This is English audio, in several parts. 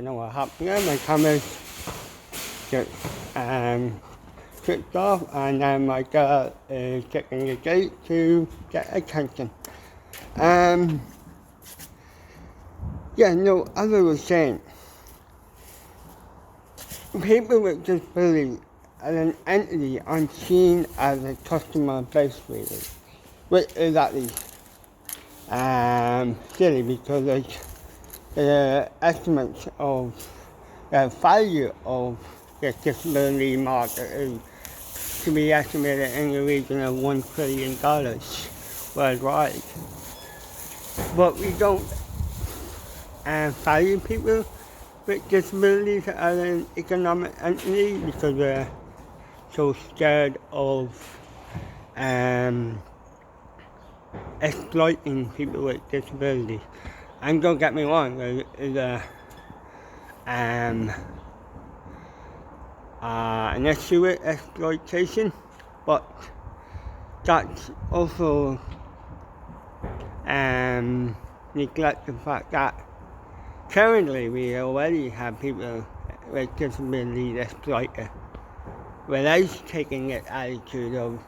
don't know what happened there. My camera's just switched off, and then my girl is checking the gate to get attention. As I was saying, people with disabilities as an entity I'm seen as a customer base really, which is actually silly because the estimates of the value of the disability market is to be estimated in the region of $1 trillion worldwide. But we don't value people with disabilities as an economic entity because we're so scared of exploiting people with disabilities. And don't get me wrong, there is an issue with exploitation, but that's also neglect the fact that currently we already have people with disabilities exploited without taking the attitude of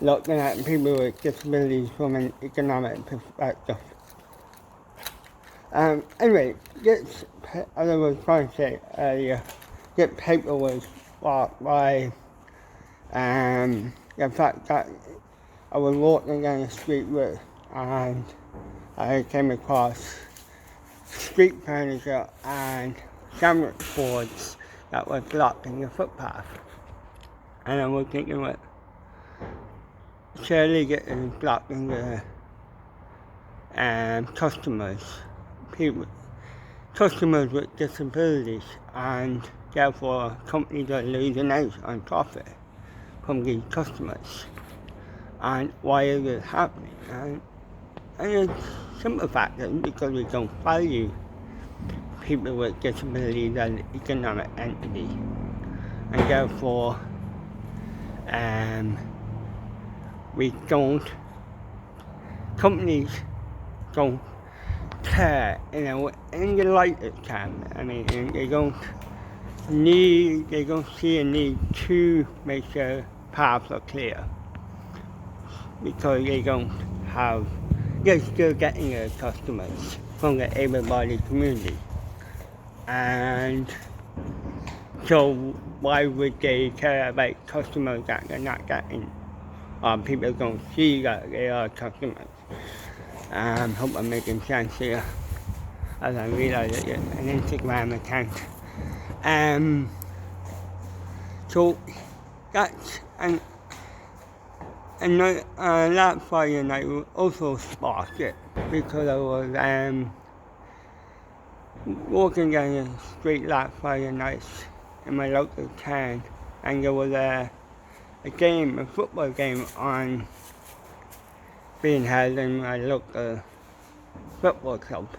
looking at people with disabilities from an economic perspective. Anyway, this, as I was trying to say earlier, this paper was sparked by the fact that I was walking down the street and I came across street furniture and sandwich boards that were blocking the footpath. And I was thinking, well, surely it is blocking the customers with disabilities, and therefore companies are losing out on profit from these customers. And why is it happening? And it's simple fact is because we don't value people with disabilities as an economic entity, and therefore companies don't care in the lightest term. I mean, they don't see a need to make sure paths are clear because they're still getting their customers from the able-bodied community. And so why would they care about customers that they're not getting? People don't see that they are customers. Hope I'm making sense here as I realize that it's an Instagram account. So that's last Friday night also sparked it because I was walking down the street last Friday night in my local town, and there was a football game being held in my local football club,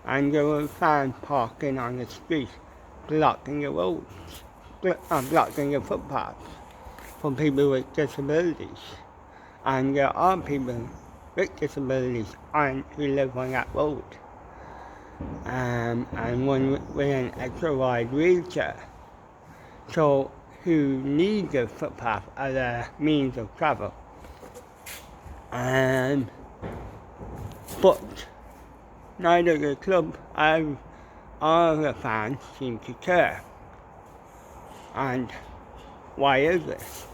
and there were fans parking on the street, blocking the roads, blocking the footpaths for people with disabilities. And there are people with disabilities who live on that road, and one with an extra wide wheelchair, so who need the footpath as a means of travel. But neither the club or the fans seem to care. And why is this?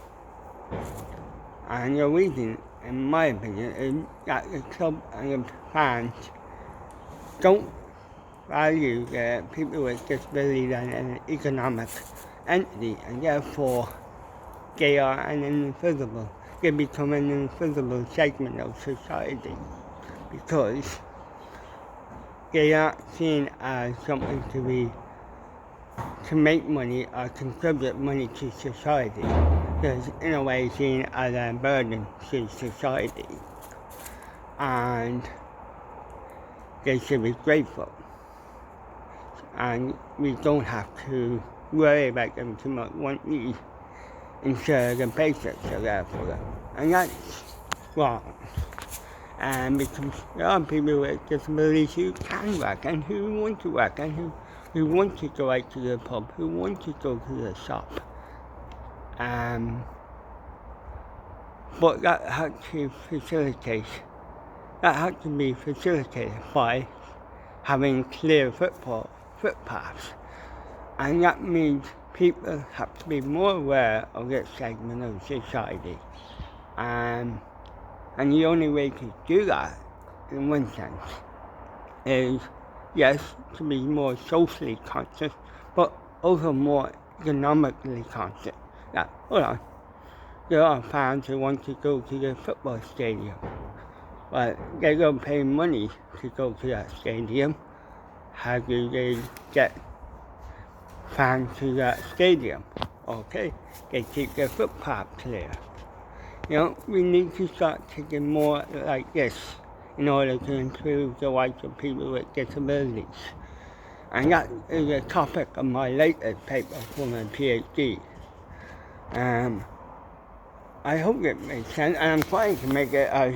And the reason, in my opinion, is that the club and the fans don't value the people with disabilities as an economic entity, and therefore they become an invisible segment of society because they aren't seen as something to make money or contribute money to society. Because in a way seen as a burden to society, and they should be grateful, and we don't have to worry about them too much when we ensure the basics are there for them, and that's wrong. And because there are people with disabilities who can work and who want to work and who want to go out to the pub, who want to go to the shop. But that had to be facilitated by having clear footpaths. And that means people have to be more aware of this segment of society. And the only way to do that, in one sense, is, yes, to be more socially conscious, but also more economically conscious. Now, hold on. There are fans who want to go to the football stadium, but they don't pay money to go to that stadium. How do they get fans to that stadium? Okay, they keep their footpath clear. We need to start taking more like this in order to improve the rights of people with disabilities. And that is a topic of my latest paper for my PhD. I hope it makes sense, and I'm trying to make it as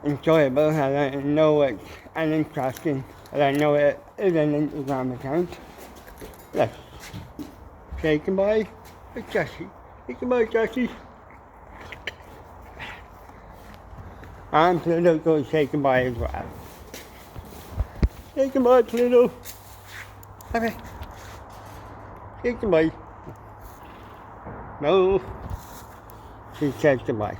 enjoyable as I know it's and interesting as I know it is an Instagram account. Let's say goodbye with Jessie. Say goodbye, Jessie. And Pluto goes say goodbye as well. Say goodbye, Pluto. Okay. Say goodbye. No. She says goodbye.